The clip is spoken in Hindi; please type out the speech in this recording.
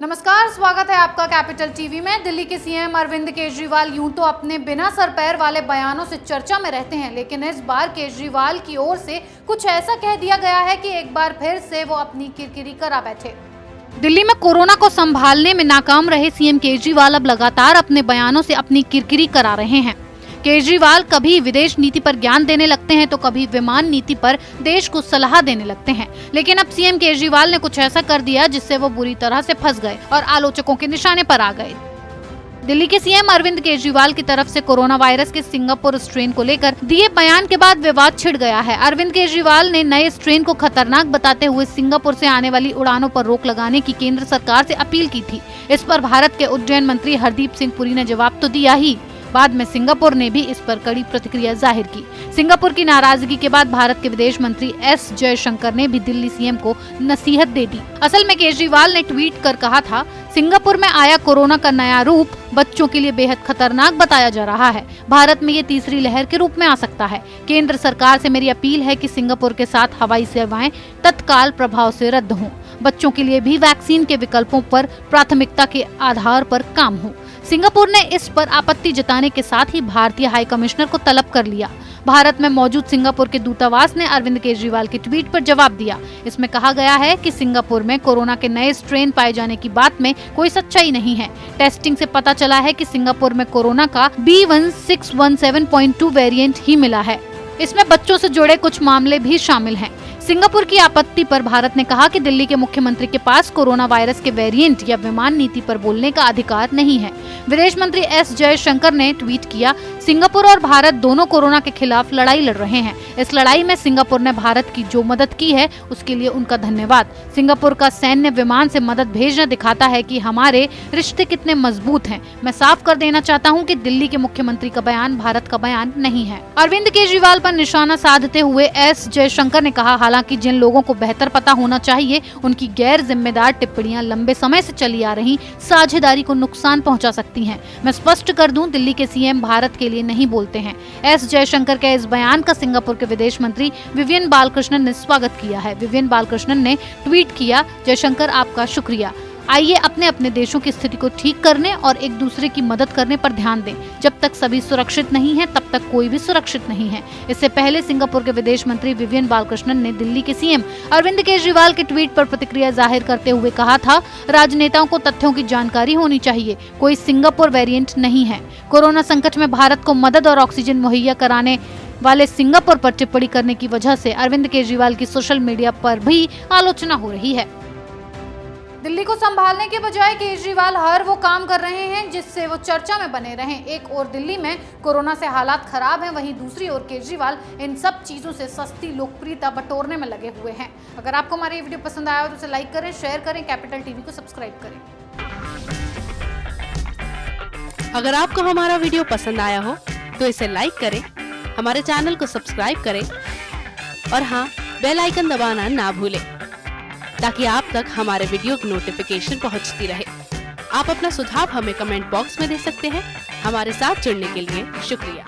नमस्कार, स्वागत है आपका कैपिटल टीवी में। दिल्ली के सीएम अरविंद केजरीवाल यूं तो अपने बिना सर पैर वाले बयानों से चर्चा में रहते हैं, लेकिन इस बार केजरीवाल की ओर से कुछ ऐसा कह दिया गया है कि एक बार फिर से वो अपनी किरकिरी करा बैठे। दिल्ली में कोरोना को संभालने में नाकाम रहे सीएम केजरीवाल अब लगातार अपने बयानों से अपनी किरकिरी करा रहे हैं। केजरीवाल कभी विदेश नीति पर ज्ञान देने लगते हैं तो कभी विमान नीति पर देश को सलाह देने लगते हैं, लेकिन अब सीएम केजरीवाल ने कुछ ऐसा कर दिया जिससे वो बुरी तरह से फंस गए और आलोचकों के निशाने पर आ गए। दिल्ली के सीएम अरविंद केजरीवाल की तरफ से कोरोना वायरस के सिंगापुर स्ट्रेन को लेकर दिए बयान के बाद विवाद छिड़ गया है। अरविंद केजरीवाल ने नए स्ट्रेन को खतरनाक बताते हुए सिंगापुर से आने वाली उड़ानों पर रोक लगाने की केंद्र सरकार से अपील की थी। इस पर भारत के उड्डयन मंत्री हरदीप सिंह पुरी ने जवाब तो दिया ही, बाद में सिंगापुर ने भी इस पर कड़ी प्रतिक्रिया जाहिर की। सिंगापुर की नाराजगी के बाद भारत के विदेश मंत्री एस जयशंकर ने भी दिल्ली सीएम को नसीहत दे दी। असल में केजरीवाल ने ट्वीट कर कहा था, सिंगापुर में आया कोरोना का नया रूप बच्चों के लिए बेहद खतरनाक बताया जा रहा है। भारत में ये तीसरी लहर के रूप में आ सकता है। केंद्र सरकार से मेरी अपील है कि सिंगापुर के साथ हवाई सेवाएं तत्काल प्रभाव से रद्द हों। बच्चों के लिए भी वैक्सीन के विकल्पों पर प्राथमिकता के आधार पर काम हो। सिंगापुर ने इस पर आपत्ति जताने के साथ ही भारतीय हाई कमिश्नर को तलब कर लिया। भारत में मौजूद सिंगापुर के दूतावास ने अरविंद केजरीवाल के ट्वीट पर जवाब दिया। इसमें कहा गया है कि सिंगापुर में कोरोना के नए स्ट्रेन पाए जाने की बात में कोई सच्चाई नहीं है। टेस्टिंग से पता चला है कि सिंगापुर में कोरोना का B1617.2 वेरिएंट ही मिला है। इसमें बच्चों से जुड़े कुछ मामले भी शामिल हैं। सिंगापुर की आपत्ति पर भारत ने कहा कि दिल्ली के मुख्यमंत्री के पास कोरोना वायरस के वेरिएंट या विमान नीति पर बोलने का अधिकार नहीं है। विदेश मंत्री एस जयशंकर ने ट्वीट किया, सिंगापुर और भारत दोनों कोरोना के खिलाफ लड़ाई लड़ रहे हैं। इस लड़ाई में सिंगापुर ने भारत की जो मदद की है उसके लिए उनका धन्यवाद। सिंगापुर का सैन्य विमान से मदद भेजना दिखाता है कि हमारे रिश्ते कितने मजबूत हैं। मैं साफ कर देना चाहता हूं कि दिल्ली के मुख्यमंत्री का बयान भारत का बयान नहीं है। अरविंद केजरीवाल पर निशाना साधते हुए एस जयशंकर ने कहा, हालांकि जिन लोगों को बेहतर पता होना चाहिए उनकी गैर जिम्मेदार टिप्पणियां लंबे समय से चली आ रही साझेदारी को नुकसान पहुंचा सकती हैं। मैं स्पष्ट कर दूं, दिल्ली के सीएम भारत के लिए नहीं बोलते हैं। एस जयशंकर के इस बयान का सिंगापुर के विदेश मंत्री विवियन बालकृष्णन ने स्वागत किया है। विवियन बालकृष्णन ने ट्वीट किया, जयशंकर आपका शुक्रिया। आइए अपने अपने देशों की स्थिति को ठीक करने और एक दूसरे की मदद करने पर ध्यान दें। जब तक सभी सुरक्षित नहीं हैं, तब तक कोई भी सुरक्षित नहीं है। इससे पहले सिंगापुर के विदेश मंत्री विवियन बालकृष्णन ने दिल्ली के सीएम अरविंद केजरीवाल के ट्वीट पर प्रतिक्रिया जाहिर करते हुए कहा था, राजनेताओं को तथ्यों की जानकारी होनी चाहिए। कोई सिंगापुर वेरिएंट नहीं है। कोरोना संकट में भारत को मदद और ऑक्सीजन मुहैया कराने वाले सिंगापुर पर टिप्पणी करने की वजह से अरविंद केजरीवाल की सोशल मीडिया पर भी आलोचना हो रही है। दिल्ली को संभालने के बजाय केजरीवाल हर वो काम कर रहे हैं जिससे वो चर्चा में बने रहें। एक और दिल्ली में कोरोना से हालात खराब हैं, वहीं दूसरी ओर केजरीवाल इन सब चीजों से सस्ती लोकप्रियता बटोरने में लगे हुए हैं। अगर आपको हमारी ये वीडियो पसंद आया हो तो उसे लाइक करें, शेयर करें, कैपिटल टीवी को सब्सक्राइब करें। अगर आपको हमारा वीडियो पसंद आया हो तो इसे लाइक करें, हमारे चैनल को सब्सक्राइब करें और हाँ, बेल आइकन दबाना ना भूलें ताकि आप तक हमारे वीडियो की नोटिफिकेशन पहुंचती रहे। आप अपना सुझाव हमें कमेंट बॉक्स में दे सकते हैं। हमारे साथ जुड़ने के लिए शुक्रिया।